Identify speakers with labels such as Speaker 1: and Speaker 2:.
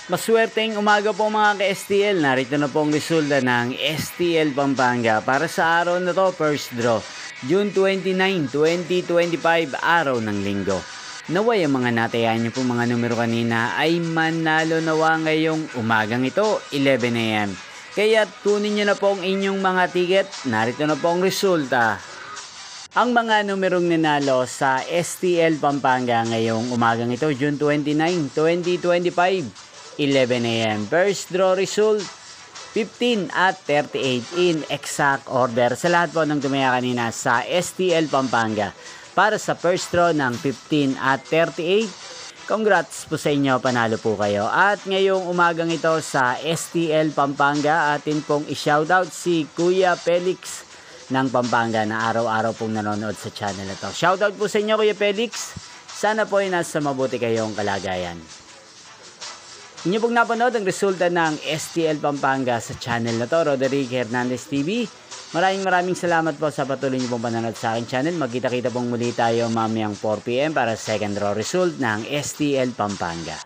Speaker 1: Maswerteng umaga po mga ka-STL. Narito na po ang resulta ng STL Pampanga para sa araw na to, first draw, June 29, 2025, araw ng linggo. Naway ang mga natayan niyo po mga numero kanina ay manalo nawa ngayong umagang ito, 11 AM. Kaya tunin niyo na po ang inyong mga ticket. Narito na po ang resulta. Ang mga numerong nanalo sa STL Pampanga ngayong umagang ito, June 29, 2025, 11 AM. First draw result, 15 at 38 in exact order sa lahat po ng tumaya kanina sa STL Pampanga. Para sa first draw ng 15 at 38, congrats po sa inyo, panalo po kayo. At ngayong umagang ito sa STL Pampanga, atin pong i-shoutout si Kuya Felix ng Pampanga na araw-araw pong nanonood sa channel na to. Shoutout po sa inyo, Kuya Felix. Sana po ay nasa mabuti kayong kalagayan. Inyo pong napanood ang resulta ng STL Pampanga sa channel na to, Roderick Hernandez TV. Maraming salamat po sa patuloy niyo pong panonood sa aking channel. Magkita-kita pong muli tayo mamayang 4 PM para sa second draw result ng STL Pampanga.